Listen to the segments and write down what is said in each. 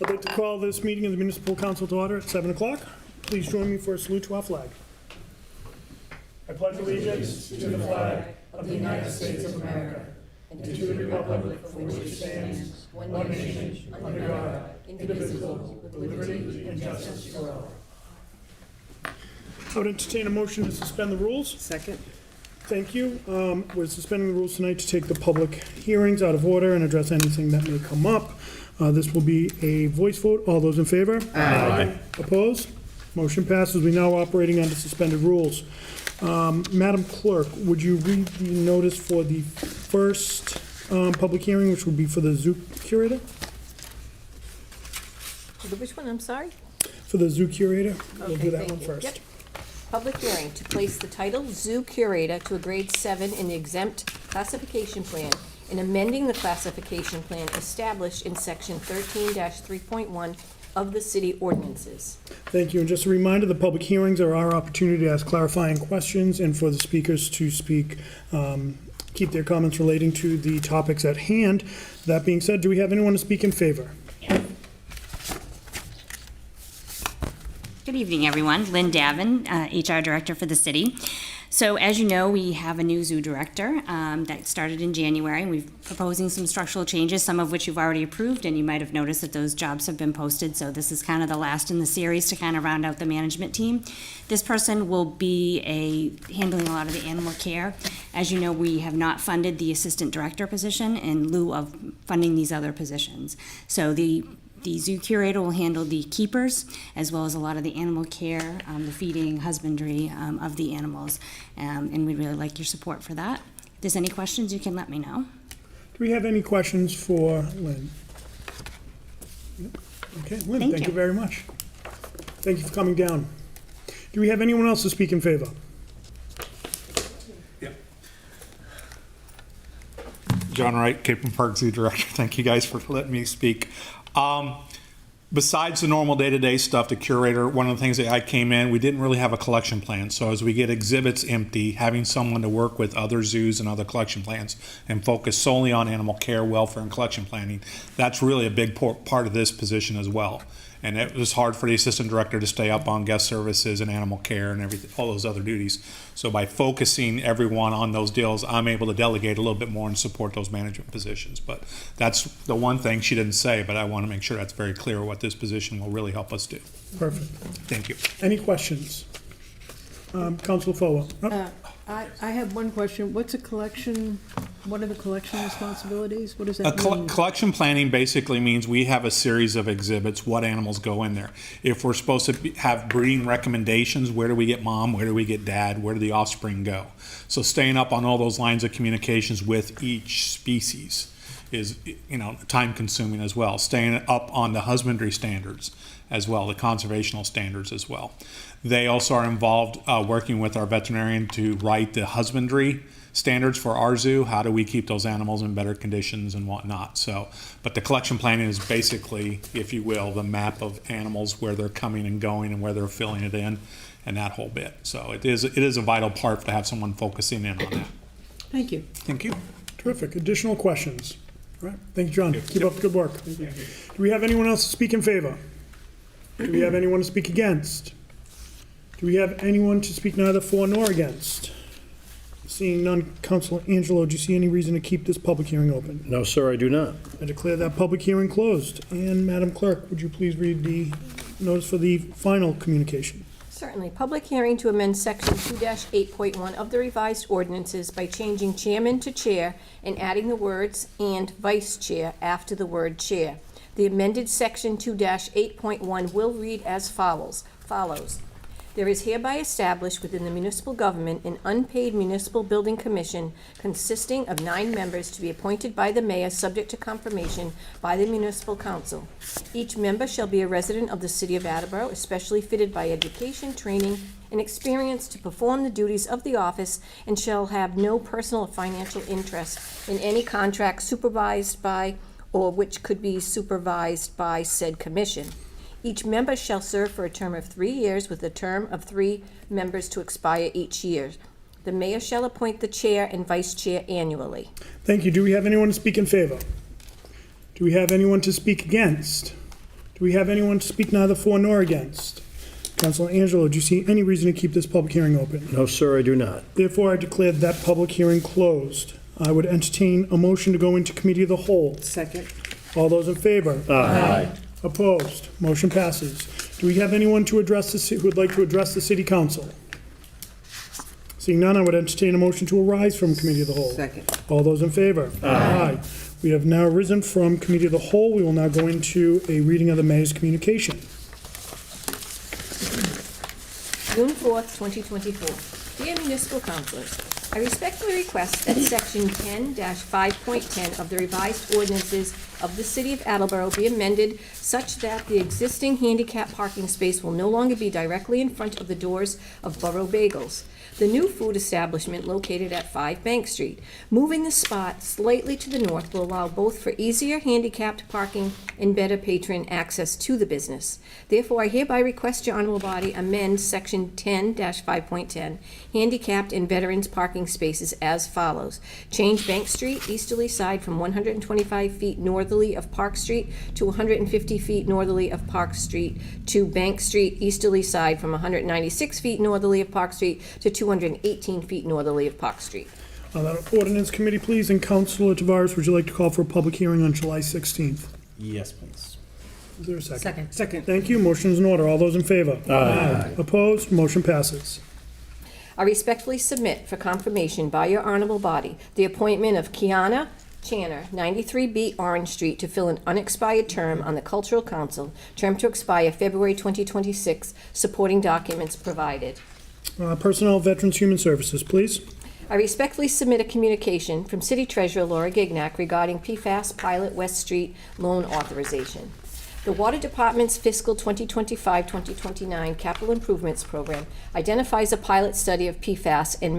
I'd like to call this meeting of the Municipal Council to order at 7 o'clock. Please join me for a salute to our flag. I pledge allegiance to the flag of the United States of America and to the republic for which it stands, one nation, under God, indivisible, with liberty and justice for all. I would entertain a motion to suspend the rules. Second. Thank you. We're suspending the rules tonight to take the public hearings out of order and address anything that may come up. This will be a voice vote. All those in favor? Aye. Opposed? Motion passes. We're now operating under suspended rules. Madam Clerk, would you read the notice for the first public hearing, which will be for the zoo curator? Which one, I'm sorry? For the zoo curator? We'll Okay, do that thank one you. first. Yep. Public hearing to place the title Zoo Curator to a grade 7 in the exempt classification plan and amending the classification plan established in section 13-3.1 of the city ordinances. Thank you. And just a reminder, the public hearings are our opportunity to ask clarifying questions and for the speakers to speak, keep their comments relating to the topics at hand. That being said, do we have anyone to speak in favor? Good evening, everyone. Lynn Davin, HR Director for the city. So as you know, we have a new zoo director that started in January. We're proposing some structural changes, some of which you've already approved, and you might have noticed that those jobs have been posted. So this is kind of the last in the series to kind of round out the management team. This person will be handling a lot of the animal care. As you know, we have not funded the assistant director position in lieu of funding these other positions. So the zoo curator will handle the keepers, as well as a lot of the animal care, the feeding, husbandry of the animals. And we'd really like your support for that. If there's any questions, you can let me know. Do we have any questions for Lynn? Okay, Lynn, thank you very much. Thank you for coming down. Do we have anyone else to speak in favor? John Wright, Cape and Park Zoo Director. Thank you guys for letting me speak. Besides the normal day-to-day stuff, the curator, one of the things that I came in, we didn't really have a collection plan. So as we get exhibits empty, having someone to work with other zoos and other collection plans and focus solely on animal care, welfare, and collection planning, that's really a big part of this position as well. And it was hard for the assistant director to stay up on guest services and animal care and everything, all those other duties. So by focusing everyone on those deals, I'm able to delegate a little bit more and support those management positions. But that's the one thing she didn't say, but I want to make sure that's very clear what this position will really help us do. Perfect. Thank you. Any questions? Councilor Fowl. I have one question. What's a collection? What are the collection responsibilities? What does that mean? Collection planning basically means we have a series of exhibits, what animals go in there. If we're supposed to have breeding recommendations, where do we get mom, where do we get dad, where do the offspring go? So staying up on all those lines of communications with each species is, time consuming as well. Staying up on the husbandry standards as well, the conservational standards as well. They also are involved working with our veterinarian to write the husbandry standards for our zoo. How do we keep those animals in better conditions and whatnot? So, but the collection planning is basically, if you will, the map of animals, where they're coming and going and where they're filling it in and that whole bit. So it is a vital part to have someone focusing in on that. Thank you. Thank you. Terrific. Additional questions? All right. Thank you, John. Keep up the good work. Do we have anyone else to speak in favor? Do we have anyone to speak against? Do we have anyone to speak neither for nor against? Seeing none, Councilor Angelo, do you see any reason to keep this public hearing open? No, sir, I do not. I declare that public hearing closed. And Madam Clerk, would you please read the notice for the final communication? Certainly. Public hearing to amend section 2-8.1 of the revised ordinances by changing chairman to chair and adding the words "and vice chair" after the word chair. The amended section 2-8.1 will read as follows. There is hereby established within the municipal government an unpaid municipal building commission consisting of 9 members to be appointed by the mayor subject to confirmation by the municipal council. Each member shall be a resident of the city of Attleboro, especially fitted by education, training, and experience to perform the duties of the office, and shall have no personal or financial interest in any contract supervised by or which could be supervised by said commission. Each member shall serve for a term of 3 years, with a term of 3 members to expire each year. The mayor shall appoint the chair and vice chair annually. Thank you. Do we have anyone to speak in favor? Do we have anyone to speak against? Do Do we have anyone to speak neither for nor against? Councilor Angelo, do you see any reason to keep this public hearing open? No, sir, I do not. Therefore, I declare that public hearing closed. I would entertain a motion to go into committee of the whole. Second. All those in favor? Aye. Opposed? Motion passes. Do we have anyone to address who would like to address the city council? Seeing none, I would entertain a motion to arise from committee of the whole. Second. All those in favor? Aye. We have now risen from committee of the whole. We will now go into a reading of the mayor's communication. June 4th, 2024. Dear municipal councilors, I respectfully request that Section 10-5.10 of the revised ordinances of the City of Attleboro be amended such that the existing handicap parking space will no longer be directly in front of the doors of Borough Bagels, the new food establishment located at 5 Bank Street. Moving the spot slightly to the north will allow both for easier handicapped parking and better patron access to the business. Therefore, I hereby request your honorable body amend Section 10-5.10, handicapped and veterans parking spaces as follows. Change Bank Street easterly side from 125 feet northerly of Park Street to 150 feet northerly of Park Street to Bank Street easterly side from 196 feet northerly of Park Street to 218 feet northerly of Park Street. Ordinance Committee, please, and Councilor Tavares, would you like to call for a public hearing on July 16th? Yes, please. Is there a second? Second. Thank you. Motion is in order. All those in favor? Aye. Opposed? Motion passes. I respectfully submit for confirmation by your honorable body the appointment of Kiana Channer, 93B Orange Street, to fill an unexpired term on the Cultural Council, term to expire February 2026, supporting documents provided. Personnel, Veterans, Human Services, please. I respectfully submit a communication from City Treasurer Laura Gignac regarding PFAS Pilot West Street loan authorization. The Water Department's fiscal 2025-2029 capital improvements program identifies a pilot study of PFAS and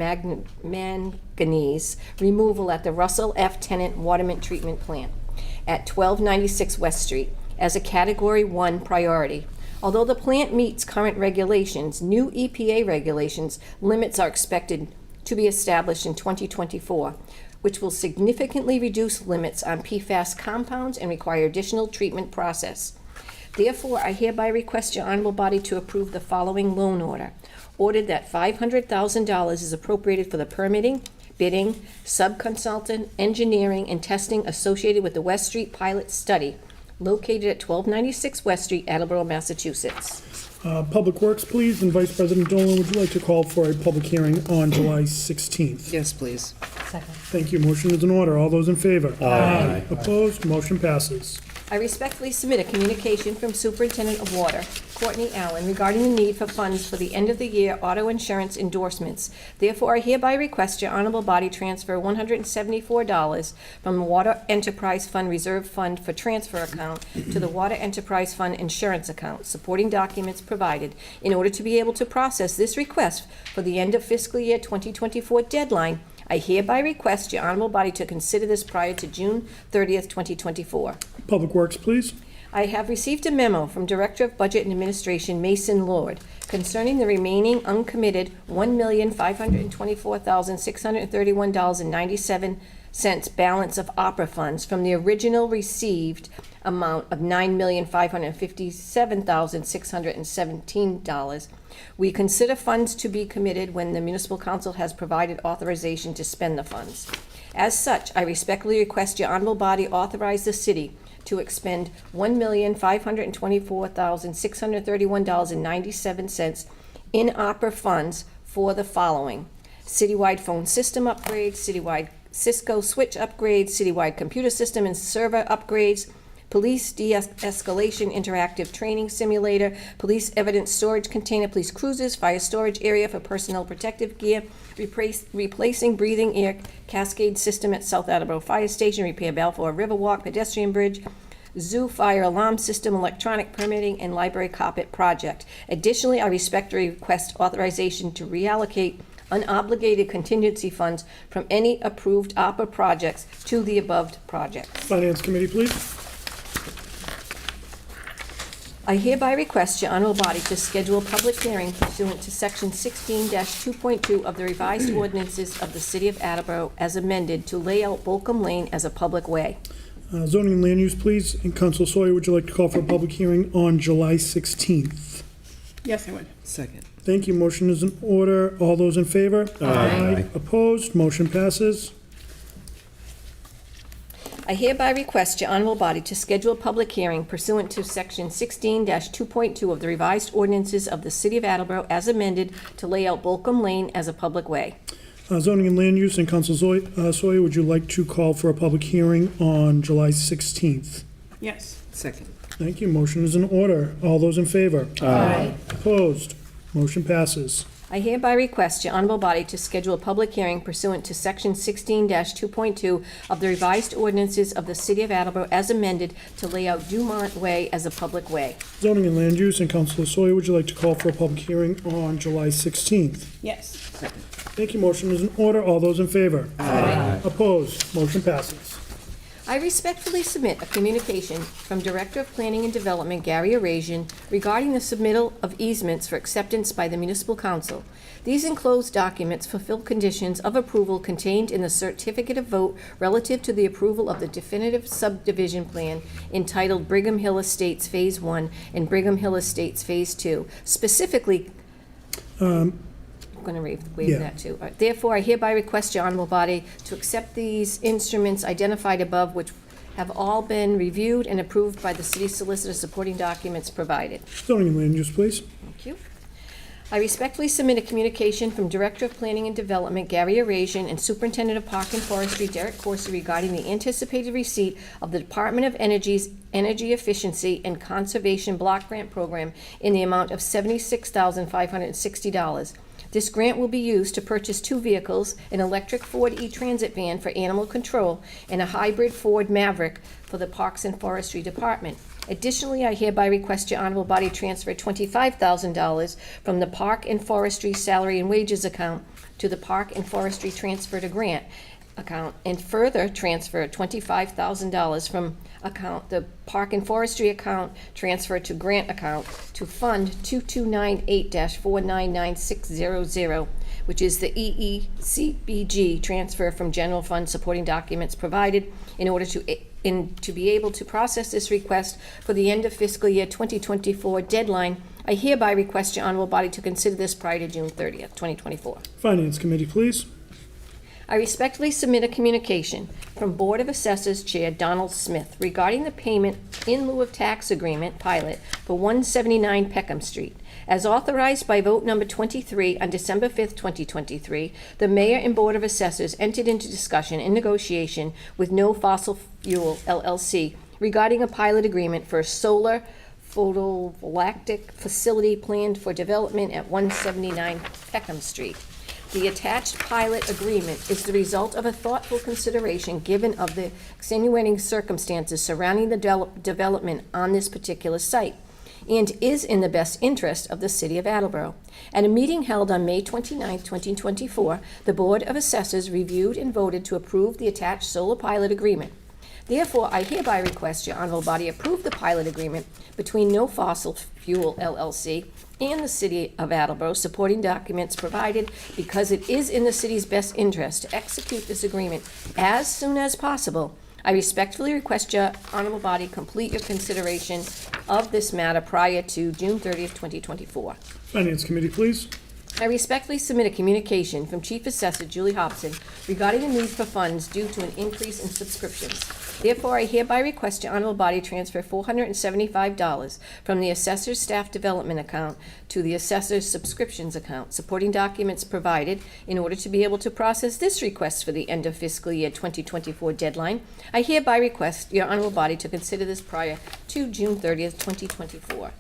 manganese removal at the Russell F. Tennant Waterment Treatment Plant at 1296 West Street as a Category 1 priority. Although the plant meets current regulations, new EPA regulations limits are expected to be established in 2024, which will significantly reduce limits on PFAS compounds and require additional treatment process. Therefore, I hereby request your honorable body to approve the following loan order. Ordered that $500,000 is appropriated for the permitting, bidding, subconsultant, engineering, and testing associated with the West Street pilot study located at 1296 West Street, Attleboro, Massachusetts. Public Works, please, and Vice President Dolan, would you like to call for a public hearing on July 16th? Yes, please. Thank you. Motion is in order. All those in favor? Aye. Opposed? Motion passes. I respectfully submit a communication from Superintendent of Water, Courtney Allen, regarding the need for funds for the end-of-the-year auto insurance endorsements. Therefore, I hereby request your honorable body transfer $174 from the Water Enterprise Fund Reserve Fund for Transfer account to the Water Enterprise Fund Insurance account, supporting documents provided, in order to be able to process this request for the end of fiscal year 2024 deadline. I hereby request your honorable body to consider this prior to June 30th, 2024. Public Works, please. I have received a memo from Director of Budget and Administration Mason Lord concerning the remaining uncommitted $1,524,631.97 balance of opera funds from the original received amount of $9,557,617. We consider funds to be committed when the municipal council has provided authorization to spend the funds. As such, I respectfully request your honorable body authorize the city to expend $1,524,631.97 in opera funds for the following: citywide phone system upgrades, citywide Cisco switch upgrades, citywide computer system and server upgrades, police de-escalation interactive training simulator, police evidence storage container, police cruisers, fire storage area for personal protective gear, replacing breathing air cascade system at South Attleboro Fire Station, repair Balfour Riverwalk pedestrian bridge, zoo fire alarm system, electronic permitting, and library carpet project. Additionally, I respectfully request authorization to reallocate unobligated contingency funds from any approved ARPA projects to the above projects. Finance Committee, please. I hereby request your honorable body to schedule a public hearing pursuant to Section 16-2.2 of the revised ordinances of the City of Attleboro as amended to lay out Bolcom Lane as a public way. Zoning and land use, please. And Council Sawyer, would you like to call for a public hearing on July 16th? Yes, I would. Second. Thank you. Motion is in order. All those in favor? Aye. Opposed? Motion passes. I hereby request your honorable body to schedule a public hearing pursuant to Section 16-2.2 of the revised ordinances of the City of Attleboro as amended to lay out Bolcom Lane as a public way. Zoning and land use, and Council Sawyer, would you like to call for a public hearing on July 16th? Yes. Second. Thank you. Motion is in order. All those in favor? Aye. Opposed? Motion passes. I hereby request your honorable body to schedule a public hearing pursuant to Section 16-2.2 of the revised ordinances of the City of Attleboro as amended to lay out Dumont Way as a public way. Zoning and land use, and Councilor Sawyer, would you like to call for a public hearing on July 16th? Yes. Thank you. Motion is in order. All those in favor? Aye. Opposed? Motion passes. I respectfully submit a communication from Director of Planning and Development Gary Arasian regarding the submittal of easements for acceptance by the Municipal Council. These enclosed documents fulfill conditions of approval contained in the certificate of vote relative to the approval of the definitive subdivision plan entitled Brigham Hill Estates Phase 1 and Brigham Hill Estates Phase 2. Specifically, I'm going to waive Yeah. that too. Therefore, I hereby request your honorable body to accept these instruments identified above, which have all been reviewed and approved by the city solicitor, supporting documents provided. Zoning and land use, please. Thank you. I respectfully submit a communication from Director of Planning and Development Gary Arasian and Superintendent of Park and Forestry Derek Corsi regarding the anticipated receipt of the Department of Energy's Energy Efficiency and Conservation Block Grant Program in the amount of $76,560. This grant will be used to purchase 2 vehicles, an electric Ford E-Transit van for animal control and a hybrid Ford Maverick for the Parks and Forestry Department. Additionally, I hereby request your honorable body transfer $25,000 from the Park and Forestry Salary and Wages account to the Park and Forestry Transfer to Grant account, and further transfer $25,000 from the Park and Forestry account transfer to Grant account to Fund 2298-499600, which is the EECBG transfer from General Fund, supporting documents provided in order to be able to process this request for the end of fiscal year 2024 deadline. I hereby request your honorable body to consider this prior to June 30th, 2024. Finance Committee, please. I respectfully submit a communication from Board of Assessors Chair Donald Smith regarding the payment in lieu of tax agreement pilot for 179 Peckham Street. As authorized by vote number 23 on December 5th, 2023, the Mayor and Board of Assessors entered into discussion and negotiation with No Fossil Fuel LLC regarding a pilot agreement for a solar photovoltaic facility planned for development at 179 Peckham Street. The attached pilot agreement is the result of a thoughtful consideration given of the extenuating circumstances surrounding the development on this particular site, and is in the best interest of the City of Attleboro. At a meeting held on May 29, 2024, the Board of Assessors reviewed and voted to approve the attached solar pilot agreement. Therefore, I hereby request your honorable body approve the pilot agreement between No Fossil Fuel LLC and the City of Attleboro, supporting documents provided, because it is in the city's best interest to execute this agreement as soon as possible. I respectfully request your honorable body complete your consideration of this matter prior to June 30th, 2024. Finance Committee, please. I respectfully submit a communication from Chief Assessor Julie Hobson regarding the need for funds due to an increase in subscriptions. Therefore, I hereby request your honorable body transfer $475 from the Assessor's Staff Development account to the Assessor's Subscriptions account, supporting documents provided in order to be able to process this request for the end of fiscal year 2024 deadline. I hereby request your honorable body to consider this prior to June 30th, 2024.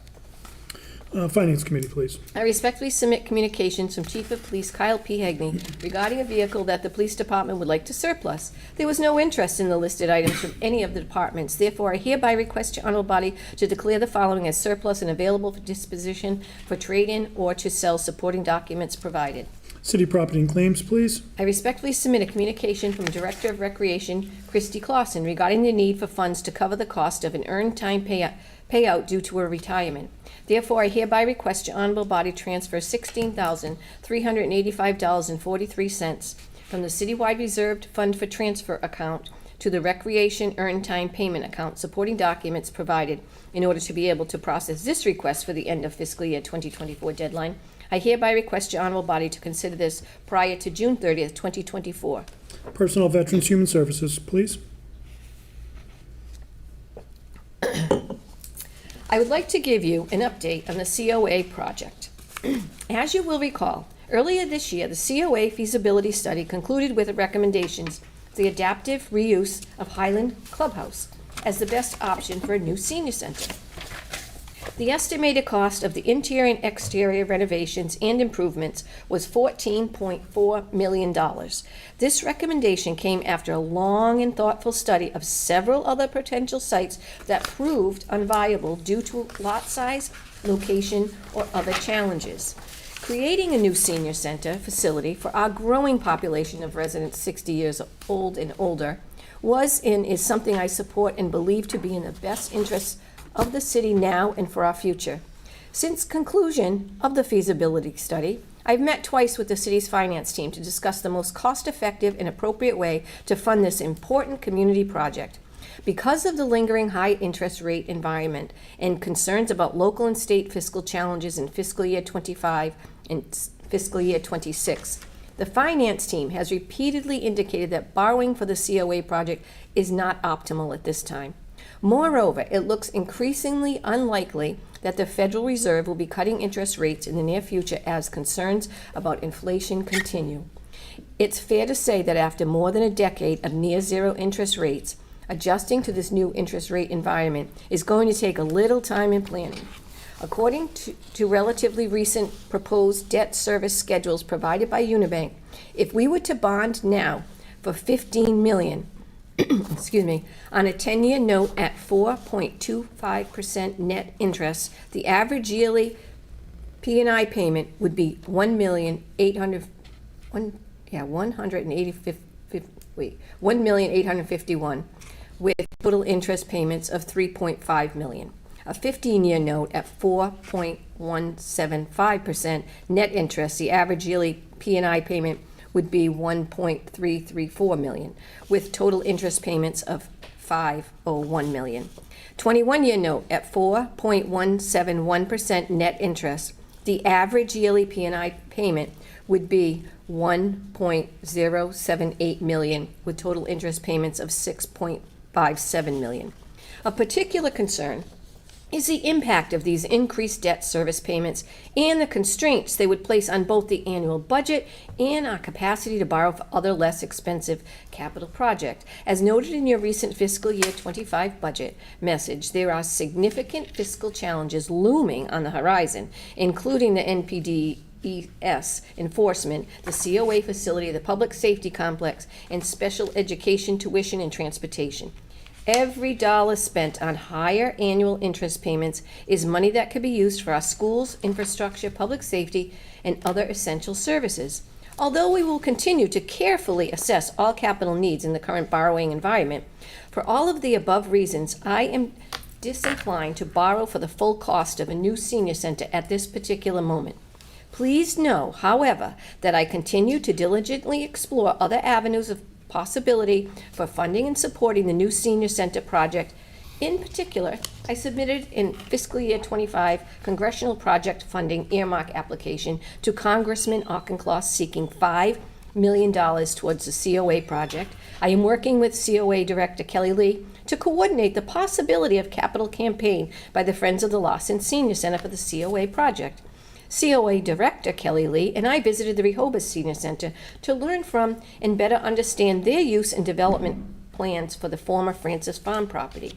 Finance Committee, please. I respectfully submit communications from Chief of Police Kyle P. Hegney regarding a vehicle that the police department would like to surplus. There was no interest in the listed items from any of the departments. Therefore, I hereby request your honorable body to declare the following as surplus and available for disposition for trade-in or to sell, supporting documents provided. City Property and Claims, please. I respectfully submit a communication from Director of Recreation Christy Clausen regarding the need for funds to cover the cost of an earned time payout due to her retirement. Therefore, I hereby request your honorable body transfer $16,385.43 from the citywide reserved fund for transfer account to the Recreation Earned Time Payment Account supporting documents provided in order to be able to process this request for the end of fiscal year 2024 deadline. I hereby request your honorable body to consider this prior to June 30th, 2024. Personnel, Veterans, Human Services, please. I would like to give you an update on the COA project. As you will recall, earlier this year, the COA feasibility study concluded with recommendations for the adaptive reuse of Highland Clubhouse as the best option for a new senior center. The estimated cost of the interior and exterior renovations and improvements was $14.4 million. This recommendation came after a long and thoughtful study of several other potential sites that proved unviable due to lot size, location, or other challenges. Creating a new senior center facility for our growing population of residents 60 years old and older was and is something I support and believe to be in the best interests of the city now and for our future. Since conclusion of the feasibility study, I've met twice with the city's finance team to discuss the most cost-effective and appropriate way to fund this important community project. Because of the lingering high interest rate environment and concerns about local and state fiscal challenges in fiscal year 25 and fiscal year 26, the finance team has repeatedly indicated that borrowing for the COA project is not optimal at this time. Moreover, it looks increasingly unlikely that the Federal Reserve will be cutting interest rates in the near future as concerns about inflation continue. It's fair to say that after more than a decade of near-zero interest rates, adjusting to this new interest rate environment is going to take a little time and planning. According to relatively recent proposed debt service schedules provided by Unibank, if we were to bond now for $15 million, excuse me, on a 10-year note at 4.25% net interest, the average yearly P&I payment would be $1,851 with total interest payments of $3.5 million. A 15-year note at 4.175% net interest, the average yearly P&I payment would be $1.334 million, with total interest payments of $501 million. 21-year note at 4.171% net interest, the average yearly P&I payment would be $1.078 million, with total interest payments of $6.57 million. Of particular concern is the impact of these increased debt service payments and the constraints they would place on both the annual budget and our capacity to borrow for other less expensive capital projects. As noted in your recent fiscal year 25 budget message, there are significant fiscal challenges looming on the horizon, including the NPDES enforcement, the COA facility, the public safety complex, and special education tuition and transportation. Every dollar spent on higher annual interest payments is money that could be used for our schools, infrastructure, public safety, and other essential services. Although we will continue to carefully assess all capital needs in the current borrowing environment, for all of the above reasons, I am disinclined to borrow for the full cost of a new senior center at this particular moment. Please know, however, that I continue to diligently explore other avenues of possibility for funding and supporting the new senior center project. In particular, I submitted in fiscal year 25 congressional project funding earmark application to Congressman Auchincloss seeking $5 million towards the COA project. I am working with COA Director Kelly Lee to coordinate the possibility of capital campaign by the Friends of the Lawson Senior Center for the COA project. COA Director Kelly Lee and I visited the Rehoboth Senior Center to learn from and better understand their use and development plans for the former Francis Farm property.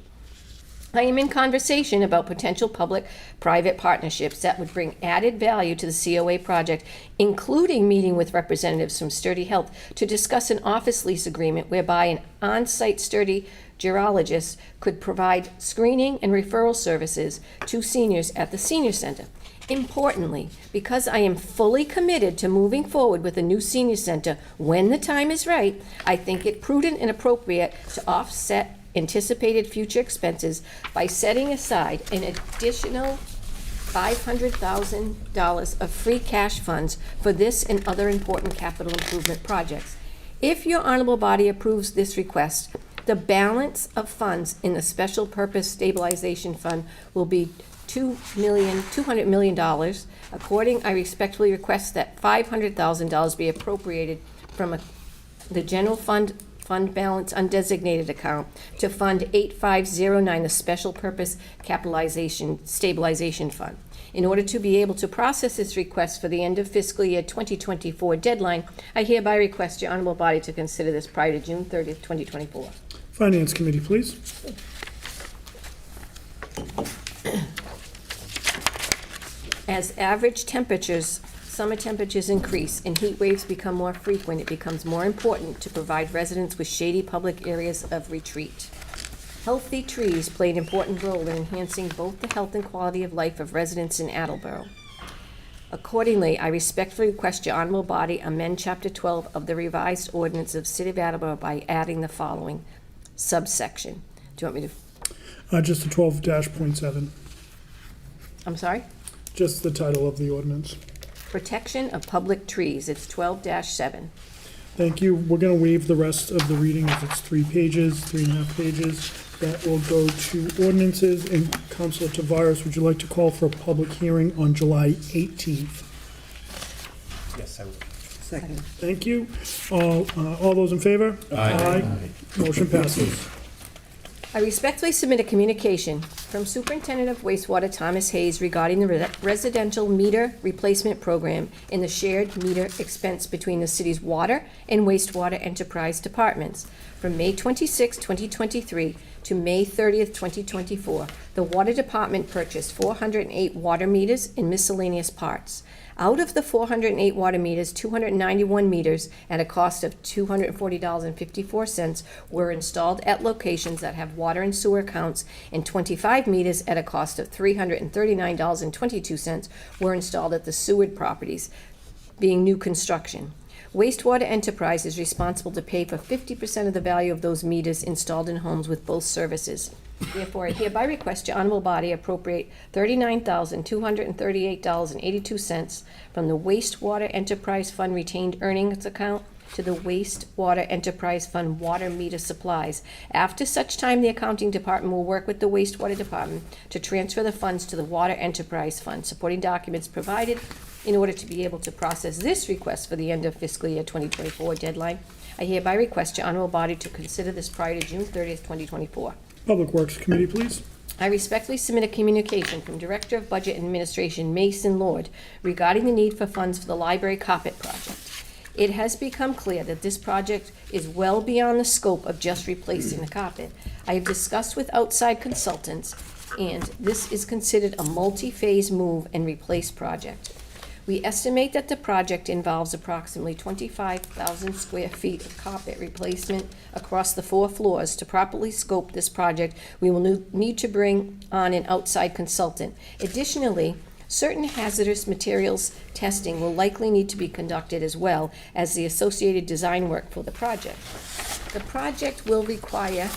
I am in conversation about potential public-private partnerships that would bring added value to the COA project, including meeting with representatives from Sturdy Health to discuss an office lease agreement whereby an on-site Sturdy gerologist could provide screening and referral services to seniors at the senior center. Importantly, because I am fully committed to moving forward with a new senior center when the time is right, I think it prudent and appropriate to offset anticipated future expenses by setting aside an additional $500,000 of free cash funds for this and other important capital improvement projects. If your honorable body approves this request, The balance of funds in the Special Purpose Stabilization Fund will be $200 million. According, I respectfully request that $500,000 be appropriated from the general fund balance undesignated account to Fund 8509, the Special Purpose Capitalization Stabilization Fund. In order to be able to process this request for the end of fiscal year 2024 deadline, I hereby request your honorable body to consider this prior to June 30th, 2024. Finance Committee, please. As average temperatures, summer temperatures increase and heat waves become more frequent, it becomes more important to provide residents with shady public areas of retreat. Healthy trees play an important role in enhancing both the health and quality of life of residents in Attleboro. Accordingly, I respectfully request your honorable body amend Chapter 12 of the revised ordinance of City of Attleboro by adding the following subsection. Do you want me to, Just the 12-.7, I'm sorry? just the title of the ordinance. Protection of public trees, it's 12-7. Thank you. We're going to waive the rest of the reading as it's 3.5 pages. That will go to ordinances. And Councilor Tavares, would you like to call for a public hearing on July 18th? Yes, I would. Second. Thank you. All those in favor? Aye. Motion passes. I respectfully submit a communication from Superintendent of Wastewater Thomas Hayes regarding the residential meter replacement program in the shared meter expense between the city's water and wastewater enterprise departments. From May 26, 2023 to May 30th, 2024, the Water Department purchased 408 water meters and miscellaneous parts. Out of the 408 water meters, 291 meters at a cost of $240.54 were installed at locations that have water and sewer accounts, and 25 meters at a cost of $339.22 were installed at the sewer properties, being new construction. Wastewater Enterprise is responsible to pay for 50% of the value of those meters installed in homes with both services. Therefore, I hereby request your honorable body appropriate $39,238.82 from the Wastewater Enterprise Fund retained earnings account to the Wastewater Enterprise Fund water meter supplies. After such time, the accounting department will work with the wastewater department to transfer the funds to the Water Enterprise Fund. Supporting documents provided in order to be able to process this request for the end of fiscal year 2024 deadline. I hereby request your honorable body to consider this prior to June 30th, 2024. Public Works Committee, please. I respectfully submit a communication from Director of Budget and Administration Mason Lord regarding the need for funds for the library carpet project. It has become clear that this project is well beyond the scope of just replacing the carpet. I have discussed with outside consultants, and this is considered a multi-phase move and replace project. We estimate that the project involves approximately 25,000 square feet of carpet replacement across the 4 floors. To properly scope this project, we will need to bring on an outside consultant. Additionally, certain hazardous materials testing will likely need to be conducted as well as the associated design work for the project. The project will require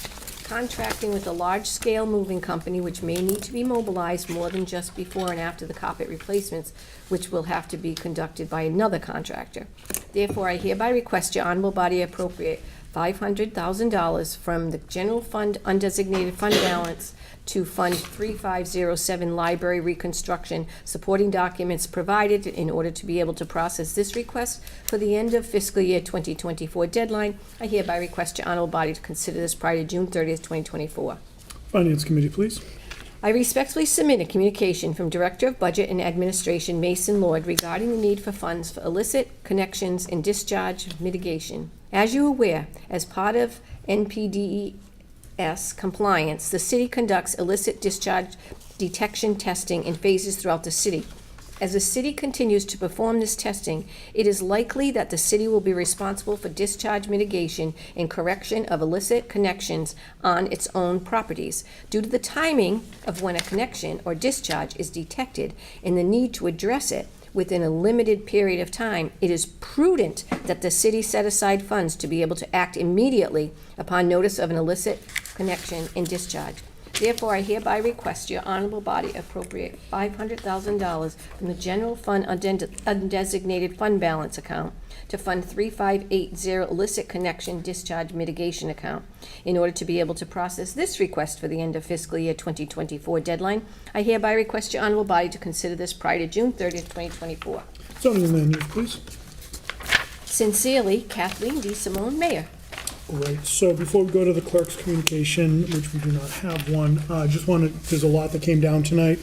contracting with a large-scale moving company, which may need to be mobilized more than just before and after the carpet replacements, which will have to be conducted by another contractor. Therefore, I hereby request your honorable body appropriate $500,000 from the general fund undesignated fund balance to Fund 3507 Library Reconstruction, supporting documents provided in order to be able to process this request for the end of fiscal year 2024 deadline. I hereby request your honorable body to consider this prior to June 30th, 2024. Finance Committee, please. I respectfully submit a communication from Director of Budget and Administration Mason Lord regarding the need for funds for illicit connections and discharge mitigation. As you are aware, as part of NPDES compliance, the city conducts illicit discharge detection testing in phases throughout the city. As the city continues to perform this testing, it is likely that the city will be responsible for discharge mitigation and correction of illicit connections on its own properties. Due to the timing of when a connection or discharge is detected and the need to address it within a limited period of time, it is prudent that the city set aside funds to be able to act immediately upon notice of an illicit connection and discharge. Therefore, I hereby request your honorable body appropriate $500,000 from the general fund undesignated fund balance account to fund 3580 illicit connection discharge mitigation account. In order to be able to process this request for the end of fiscal year 2024 deadline, I hereby request your honorable body to consider this prior to June 30th, 2024. Zoning and land use, please. Sincerely, Kathleen D. Simone, Mayor. All right, so before we go to the clerk's communication, which we do not have one, just want to, there's a lot that came down tonight.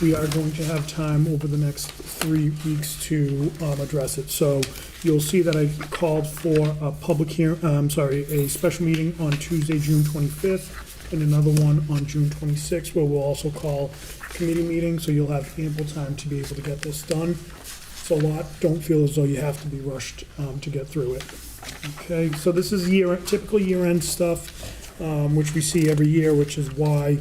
We are going to have time over the next 3 weeks to address it. So you'll see that I called for a a special meeting on Tuesday, June 25th, and another one on June 26th, where we'll also call committee meeting, so you'll have ample time to be able to get this done. It's a lot. Don't feel as though you have to be rushed to get through it. Okay, so this is typical year-end stuff, which we see every year, which is why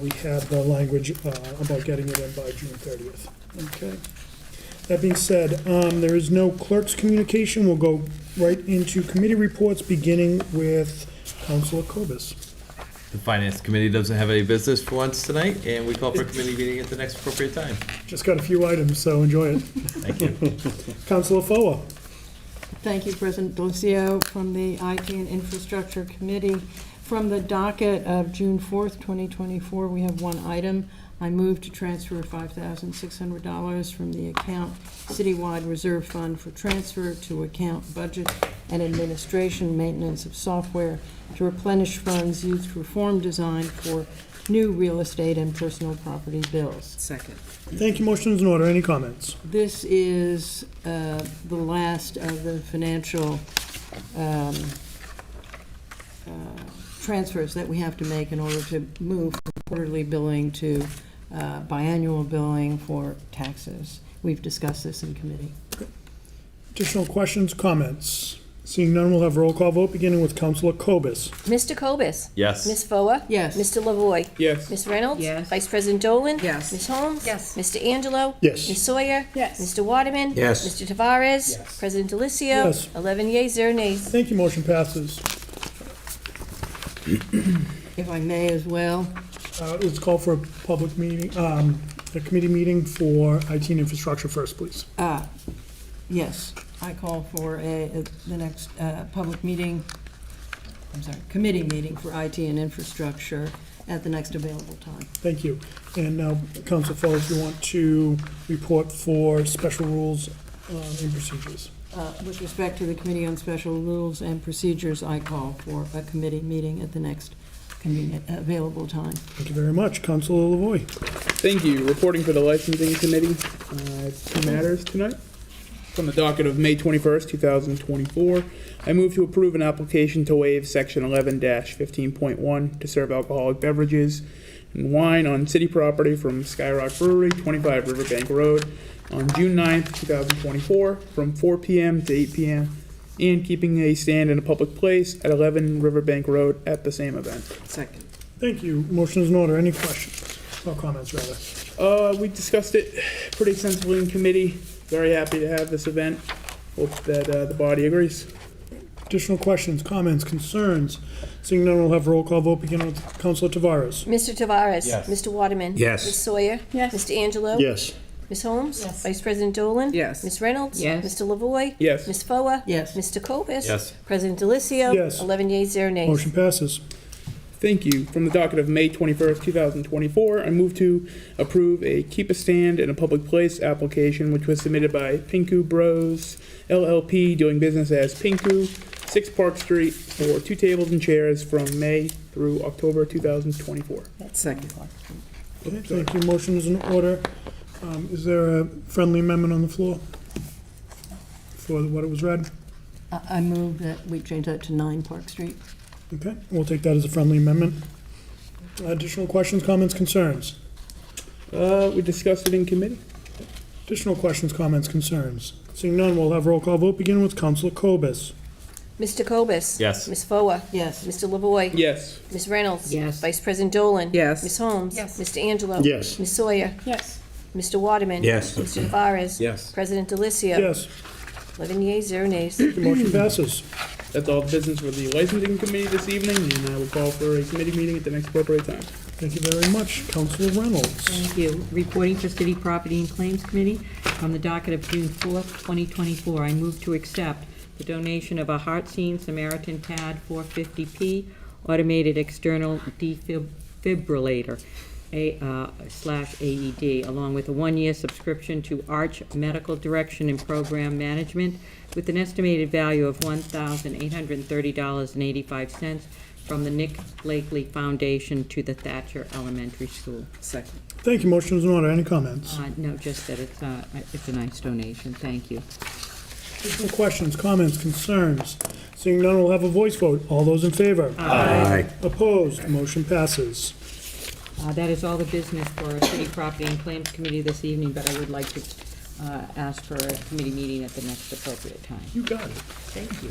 we had the language about getting it in by June 30th. Okay. That being said, there is no clerk's communication. We'll go right into committee reports, beginning with Councilor Cobus. The Finance Committee doesn't have any business for once tonight, and we call for a committee meeting at the next appropriate time. Just got a few items, so enjoy it. Thank you. Councilor Foa. Thank you, President Delicio. From the IT and Infrastructure Committee, from the docket of June 4th, 2024, we have one item. I move to transfer $5,600 from the account Citywide Reserve Fund for transfer to account Budget and Administration Maintenance of Software to replenish funds used for form design for new real estate and personal property bills. Second. Thank you. Motion is in order. Any comments? This is the last of the financial transfers that we have to make in order to move from quarterly billing to biannual billing for taxes. We've discussed this in committee. Additional questions, comments? Seeing none, we'll have a roll call vote, beginning with Councilor Cobus. Mr. Cobus? Yes. Ms. Foa? Yes. Mr. Lavoy? Yes. Ms. Reynolds? Yes. Vice President Dolan? Yes. Ms. Holmes? Yes. Mr. Angelo? Yes. Ms. Sawyer? Yes. Mr. Waterman? Yes. Mr. Tavares? Yes. President Delicio? Yes. 11 yeas, 0 nays. Thank you. Motion passes. If I may as well. Let's call for a public meeting, a committee meeting for IT and infrastructure first, please. Yes, I call for the next public meeting, committee meeting for IT and infrastructure at the next available time. Thank you. And now, Councilor Fellows, you want to report for special rules and procedures. With respect to the Committee on Special Rules and Procedures, I call for a committee meeting at the next convenient available time. Thank you very much. Councilor Lavoy. Thank you. Reporting for the Licensing Committee. Two matters tonight. From the docket of May 21st, 2024, I move to approve an application to waive Section 11-15.1 to serve alcoholic beverages and wine on city property from Skyrock Brewery, 25 Riverbank Road, on June 9th, 2024, from 4 p.m. to 8 p.m., and keeping a stand in a public place at 11 Riverbank Road at the same event. Second. Thank you. Motion is in order. Any questions? No comments, rather. We discussed it pretty extensively in committee. Very happy to have this event. Hope that the body agrees. Additional questions, comments, concerns? Seeing none, we'll have a roll call vote, beginning with Councilor Tavares. Mr. Tavares? Yes. Mr. Waterman? Yes. Ms. Sawyer? Yes. Mr. Angelo? Yes. Ms. Holmes? Yes. Vice President Dolan? Yes. Ms. Reynolds? Yes. Mr. Lavoy? Yes. Ms. Foa? Yes. Mr. Cobus? Yes. President Delicio? Yes. 11 yeas, 0 nays. Motion passes. Thank you. From the docket of May 21st, 2024, I move to approve a Keep a Stand in a Public Place application, which was submitted by Pinku Bros LLP, doing business as Pinku, 6 Park Street, for 2 tables and chairs from May through October 2024. Second. Okay, thank you. Motion is in order. Is there a friendly amendment on the floor for what it was read? I move that we change that to 9 Park Street. Okay, we'll take that as a friendly amendment. Additional questions, comments, concerns? We discussed it in committee. Additional questions, comments, concerns? Seeing none, we'll have roll call vote, beginning with Councilor Cobus. Mr. Cobus? Yes. Ms. Foa? Yes. Mr. Lavoy? Yes. Ms. Reynolds? Yes. Vice President Dolan? Yes. Ms. Holmes? Yes. Mr. Angelo? Yes. Ms. Sawyer? Yes. Mr. Waterman? Yes. Mr. Tavares? Yes. President Delicio? Yes, 11 yeas, 0 nays. the motion passes. That's all the business for the Licensing Committee this evening, and I will call for a committee meeting at the next appropriate time. Thank you very much. Councilor Reynolds. Thank you. Reporting for City Property and Claims Committee from the docket of June 4th, 2024. I move to accept the donation of a Heartseed Samaritan Pad 450p automated external defibrillator / AED, along with a one-year subscription to Arch Medical Direction and Program Management with an estimated value of $1,830.85 from the Nick Blakely Foundation to the Thatcher Elementary School. Second. Thank you. Motion is in order. Any comments? No, just that it's a nice donation. Thank you. Additional questions, comments, concerns? Seeing none, we'll have a voice vote. All those in favor? Aye. Opposed? Motion passes. That is all the business for our City Property and Claims Committee this evening, but I would like to ask for a committee meeting at the next appropriate time. You got it. Thank you.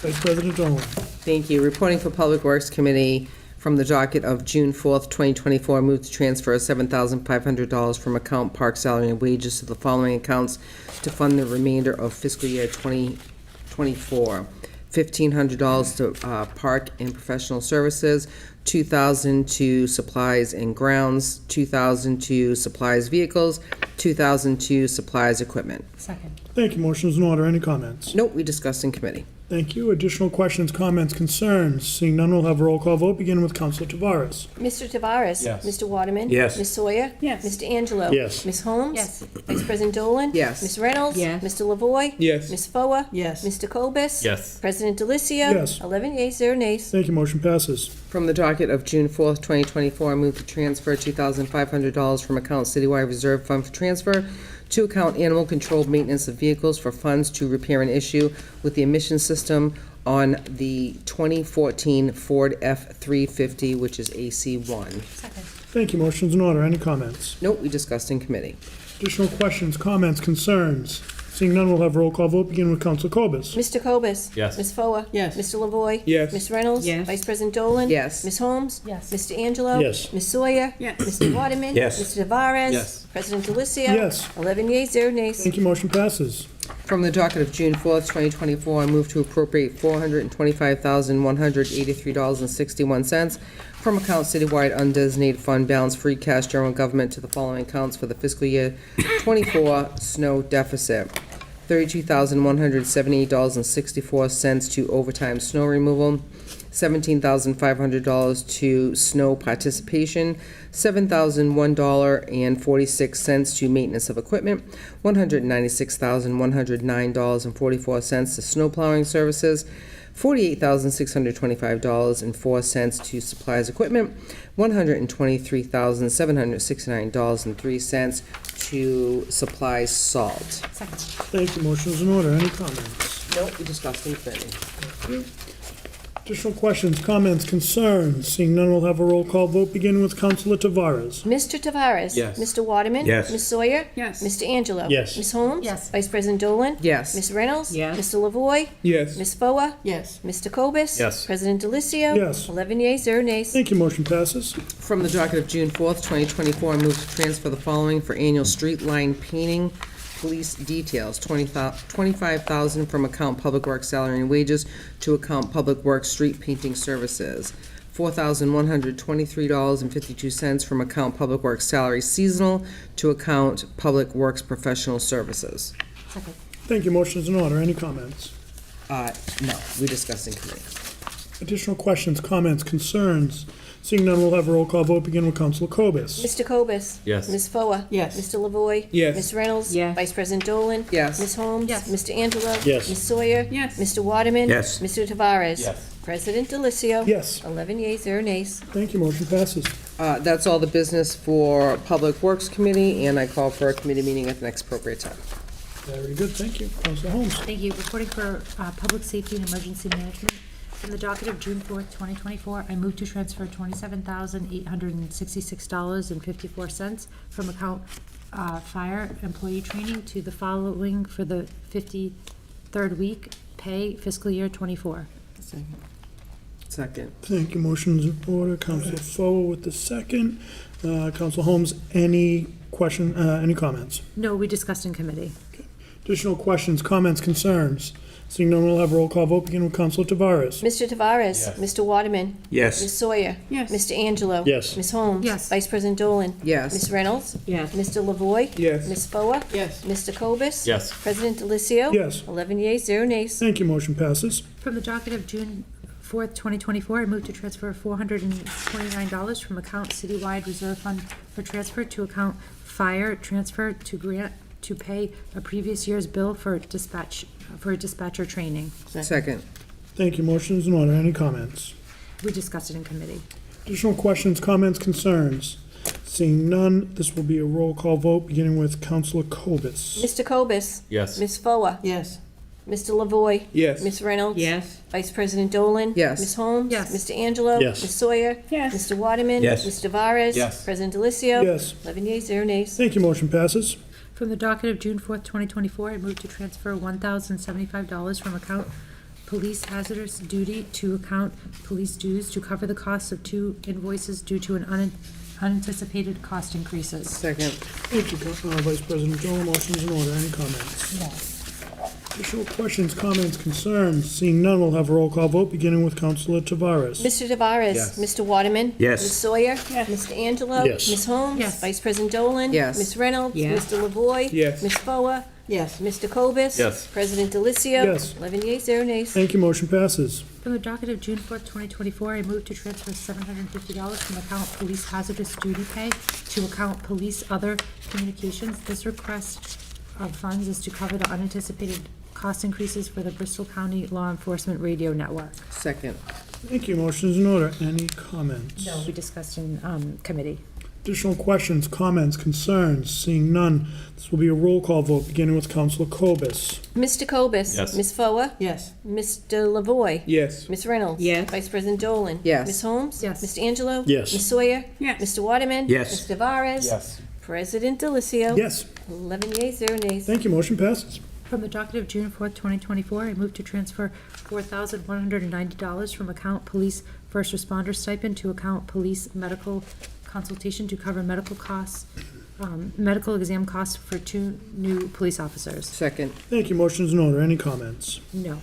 Vice President Dolan. Thank you. Reporting for Public Works Committee from the docket of June 4th, 2024, move to transfer $7,500 from account park salary and wages to the following accounts to fund the remainder of fiscal year 2024. $1,500 to park and professional services, $2,000 to supplies and grounds, $2,000 to supplies vehicles, $2,000 to supplies equipment. Second. Thank you. Motion is in order. Any comments? Note we discussed in committee. Thank you. Additional questions, comments, concerns? Seeing none, we'll have a roll call vote, beginning with Councilor Tavares. Mr. Tavares? Yes. Mr. Waterman? Yes. Ms. Sawyer? Yes. Mr. Angelo? Yes. Ms. Holmes? Yes. Vice President Dolan? Yes. Ms. Reynolds? Yes. Mr. Lavoy? Yes. Ms. Foa? Yes. Mr. Cobus? Yes. President Delicio? Yes. 11 yeas, 0 nays. Thank you. Motion passes. From the docket of June 4th, 2024, I move to transfer $2,500 from account Citywide Reserve Fund for transfer to account Animal Control Maintenance of Vehicles for funds to repair an issue with the emission system on the 2014 Ford F-350, which is AC1. Second. Thank you. Motion is in order. Any comments? Note we discussed in committee. Additional questions, comments, concerns? Seeing none, we'll have a roll call vote, beginning with Councilor Cobus. Mr. Cobus? Yes. Ms. Foa? Yes. Mr. Lavoy? Yes. Ms. Reynolds? Yes. Vice President Dolan? Yes. Ms. Holmes? Yes. Mr. Angelo? Yes. Ms. Sawyer? Yes. Mr. Waterman? Yes. Mr. Tavares? Yes. President Delicio? Yes. 11 yeas, 0 nays. Thank you. Motion passes. From the docket of June 4th, 2024, I move to appropriate $425,183.61 from account Citywide Undesignated Fund Balance Free Cash General Government to the following accounts for the fiscal year 24 snow deficit. $32,178.64 to overtime snow removal, $17,500 to snow participation, $7,001.46 to maintenance of equipment, $196,109.44 to snow plowing services, $48,625.04 to supplies equipment, $123,769.03 to supplies salt. Second. Thank you. Motion is in order. Any comments? Nope, we discussed in committee. Thank you. Additional questions, comments, concerns? Seeing none, we'll have a roll call vote, beginning with Councilor Tavares. Mr. Tavares? Yes. Mr. Waterman? Yes. Ms. Sawyer? Yes. Mr. Angelo? Yes. Ms. Holmes? Yes. Vice President Dolan? Yes. Ms. Reynolds? Yes. Mr. Lavoy? Yes. Ms. Foa? Yes. Mr. Cobus? Yes. President Delicio? Yes. 11 yeas, 0 nays. Thank you. Motion passes. From the docket of June 4th, 2024, I move to transfer the following for annual street line painting police details, $25,000 from account Public Works salary and wages to account Public Works street painting services, $4,123.52 from account Public Works salary seasonal to account Public Works professional services. Second. Thank you. Motion is in order. Any comments? No, we discussed in committee. Additional questions, comments, concerns? Seeing none, we'll have a roll call vote, beginning with Councilor Cobus. Mr. Cobus? Yes. Ms. Foa? Yes. Mr. Lavoy? Yes. Ms. Reynolds? Yes. Vice President Dolan? Yes. Ms. Holmes? Yes. Mr. Angelo? Yes. Ms. Sawyer? Yes. Mr. Waterman? Yes. Mr. Tavares? Yes. President Delicio? Yes. 11 yeas, 0 nays. Thank you. Motion passes. That's all the business for Public Works Committee, and I call for a committee meeting at the next appropriate time. Very good. Thank you. Councilor Holmes. Thank you. Reporting for Public Safety and Emergency Management. From the docket of June 4th, 2024, I move to transfer $27,866.54 from account Fire Employee Training to the following for the 53rd week pay fiscal year '24. Second. Thank you. Motion's in order. Councilor Foa with the second. Councilor Holmes, any comments? No, we discussed in committee. Additional questions, comments, concerns? Seeing none, we'll have a roll call vote, beginning with Counselor Tavares. Mr. Tavares? Mr. Waterman? Yes. Ms. Sawyer? Yes. Mr. Angelo? Yes. Ms. Holmes? Yes. Vice President Dolan? Yes. Ms. Reynolds? Yes. Mr. Lavoy? Yes. Ms. Foa? Yes. Mr. Cobus? Yes. President Delicio? Yes. 11 yeas, 0 nays. Thank you, motion passes. From the docket of June 4th, 2024, I move to transfer $429 from account Citywide Reserve Fund for transfer to account Fire Transfer to grant to pay a previous year's bill for dispatcher training. Second. Thank you, motion is in order. Any comments? We discussed it in committee. Additional questions, comments, concerns? Seeing none, this will be a roll call vote, beginning with Counselor Cobus. Mr. Cobus? Yes. Ms. Foa? Yes. Mr. Lavoy? Yes. Ms. Reynolds? Yes. Vice President Dolan? Yes. Ms. Holmes? Yes. Mr. Angelo? Yes. Ms. Sawyer? Yes. Mr. Waterman? Yes. Mr. Tavares? Yes. President Delicio? Yes. 11 yeas, 0 nays. Thank you, motion passes. From the docket of June 4th, 2024, I move to transfer $1,075 from account Police Hazardous Duty to account Police Dues to cover the costs of 2 invoices due to an unanticipated cost increases. Second. Thank you, Vice President Dolan. Motion is in order. Any comments? No. Additional questions, comments, concerns? Seeing none, we'll have a roll call vote, beginning with Counselor Tavares. Mr. Tavares? Yes. Mr. Waterman? Yes. Ms. Sawyer? Mr. Angelo? Yes. Ms. Holmes? Yes. Vice President Dolan? Yes. Ms. Reynolds? Yes. Mr. Lavoy? Yes. Ms. Foa? Yes. Mr. Cobus? Yes. President Delicio? Yes. 11 yeas, 0 nays. Thank you, motion passes. From the docket of June 4th, 2024, I move to transfer $750 from account Police Hazardous Duty Pay to account Police Other Communications. This request of funds is to cover the unanticipated cost increases for the Bristol County Law Enforcement Radio Network. Second. Thank you, motion is in order. Any comments? No, we discussed in committee. Additional questions, comments, concerns? Seeing none, this will be a roll call vote, beginning with Counselor Cobus. Mr. Cobus? Yes. Ms. Foa? Yes. Mr. Lavoy? Yes. Ms. Reynolds? Yes. Vice President Dolan? Yes. Ms. Holmes? Yes. Mr. Angelo? Yes. Ms. Sawyer? Yes. Mr. Waterman? Yes. Mr. Tavares? Yes. President Delicio? Yes. 11 yeas, 0 nays. Thank you, motion passes. From the docket of June 4th, 2024, I move to transfer $4,190 from account Police First Responder Stipend to account Police Medical Consultation to cover medical costs, medical exam costs for 2 new police officers. Second. Thank you, motion is in order. Any comments? No.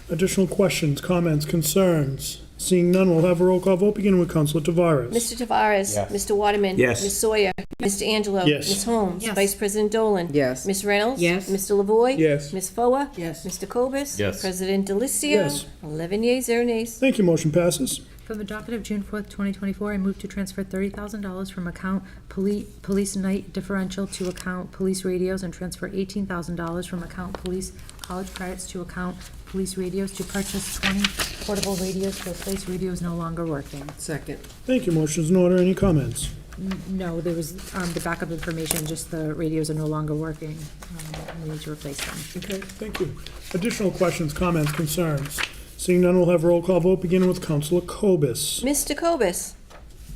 Additional questions, comments, concerns? Seeing none, we'll have a roll call vote, beginning with Counselor Tavares. Mr. Tavares? Yes. Mr. Waterman? Yes. Ms. Sawyer? Mr. Angelo? Yes. Ms. Holmes? Yes. Vice President Dolan? Yes. Ms. Reynolds? Yes. Mr. Lavoy? Yes. Ms. Foa? Yes. Mr. Cobus? Yes. President Delicio? Yes. 11 yeas, 0 nays. Thank you, motion passes. From the docket of June 4th, 2024, I move to transfer $30,000 from account Police Night Differential to account Police Radios and transfer $18,000 from account Police College Credits to account Police Radios to purchase 20 portable radios to replace radios no longer working. Second. Thank you, motion is in order. Any comments? No, there was the backup information, just the radios are no longer working. We need to replace them. Okay, thank you. Additional questions, comments, concerns? Seeing none, we'll have a roll call vote, beginning with Counselor Cobus. Mr. Cobus?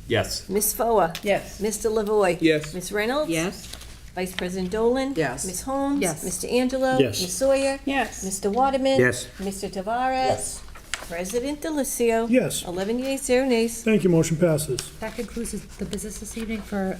Yes. Ms. Foa? Yes. Mr. Lavoy? Yes. Ms. Reynolds? Yes. Vice President Dolan? Yes. Ms. Holmes? Yes. Mr. Angelo? Yes. Ms. Sawyer? Yes. Mr. Waterman? Yes. Mr. Tavares? President Delicio? Yes. 11 yeas, 0 nays. Thank you, motion passes. That concludes the business this evening for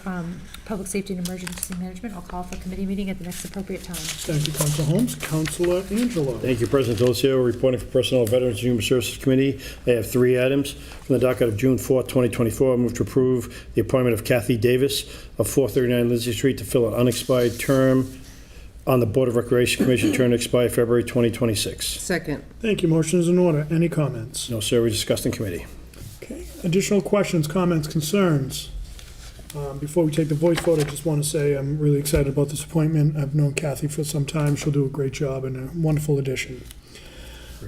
Public Safety and Emergency Management. I'll call for a committee meeting at the next appropriate time. Thank you, Counselor Holmes. Counselor Angelo. Thank you, President Delicio. Reporting for Personnel, Veterans, and Human Services Committee. I have 3 items. From the docket of June 4th, 2024, I move to approve the appointment of Kathy Davis of 439 Lindsay Street to fill an unexpired term on the Board of Recreation Commission, term to expire February 2026. Second. Thank you, motion is in order. Any comments? No, sir, we discussed in committee. Okay. Additional questions, comments, concerns? Before we take the voice vote, I just want to say I'm really excited about this appointment. I've known Kathy for some time. She'll do a great job and a wonderful addition.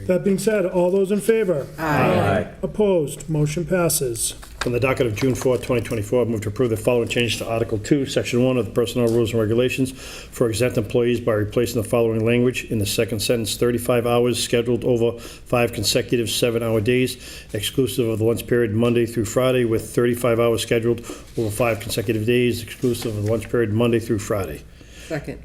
That being said, all those in favor? Aye. Opposed? Motion passes. From the docket of June 4th, 2024, I move to approve the following changes to Article 2, Section 1 of the Personnel Rules and Regulations for exempt employees by replacing the following language in the second sentence: 35 hours scheduled over 5 consecutive 7-hour days, exclusive of the lunch period Monday through Friday, with 35 hours scheduled over 5 consecutive days, exclusive of the lunch period Monday through Friday. Second.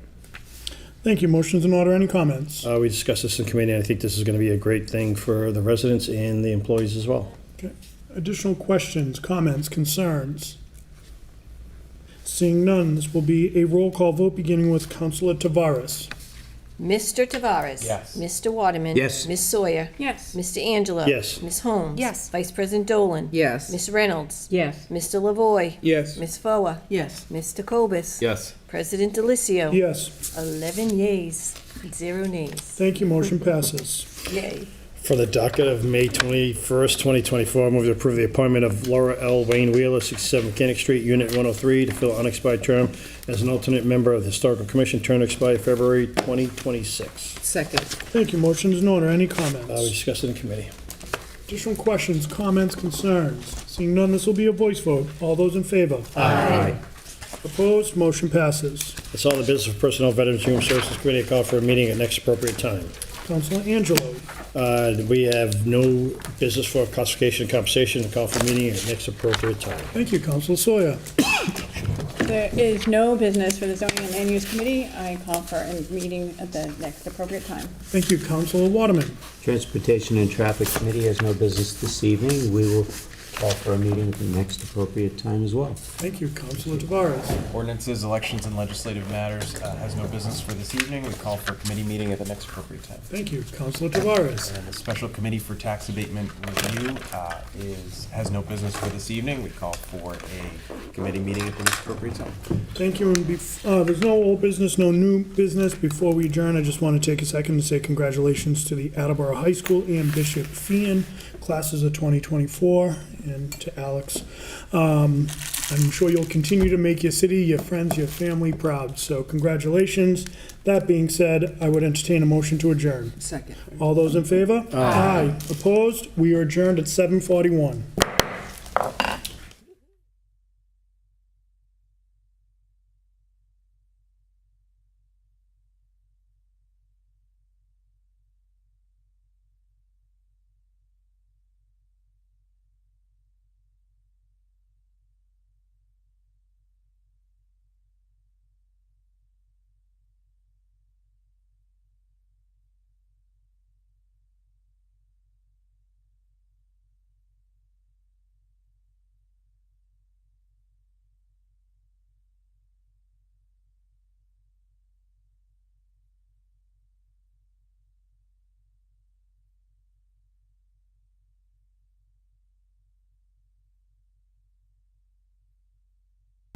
Thank you. Motion's in order. Any comments? We discussed this in committee, and I think this is going to be a great thing for the residents and the employees as well. Okay. Additional questions, comments, concerns? Seeing none, this will be a roll call vote, beginning with Counselor Tavares. Mr. Tavares? Yes. Mr. Waterman? Yes. Ms. Sawyer? Yes. Mr. Angelo? Yes. Ms. Holmes? Yes. Vice President Dolan? Yes. Ms. Reynolds? Yes. Mr. Lavoy? Yes. Ms. Foa? Yes. Mr. Cobus? Yes. President Delicio? Yes. 11 yeas, 0 nays. Thank you, motion passes. Yay. For the docket of May 21st, 2024, I move to approve the appointment of Laura L. Wayne Wheeler, 67 Mechanic Street, Unit 103, to fill an unexpired term as an alternate member of the Historical Commission, term to expire February 2026. Second. Thank you, motion is in order. Any We comments? discussed it in committee. Additional questions, comments, concerns? Seeing none, this will be a voice vote. All those in favor? Aye. Opposed? Motion passes. That's all the business of Personnel, Veterans, Human Services Committee. I call for a meeting at next appropriate time. Councilor Angelo? We have no business for classification and compensation. I call for a meeting at next appropriate time. Thank you, Councilor Sawyer. There is no business for the Zoning and Land Use Committee. I call for a meeting at the next appropriate time. Thank you, Councilor Waterman. Transportation and Traffic Committee has no business this evening. We will call for a meeting at the next appropriate time as well. Thank you, Councilor Tavares. Ordinances, elections, and legislative matters has no business for this evening. We call for a committee meeting at the next appropriate time. Thank you, Councilor Tavares. And the Special Committee for Tax Abatement Review has no business for this evening. We call for a committee meeting at the next appropriate time. Thank you, and there's no old business, no new business. Before we adjourn, I just want to take a second to say congratulations to the Attleboro High School and Bishop Fian classes of 2024, and to Alex. I'm sure you'll continue to make your city, your friends, your family proud, so congratulations. That being said, I would entertain a motion to adjourn. Second. All those in favor? Aye. Opposed? We are adjourned at 7:41.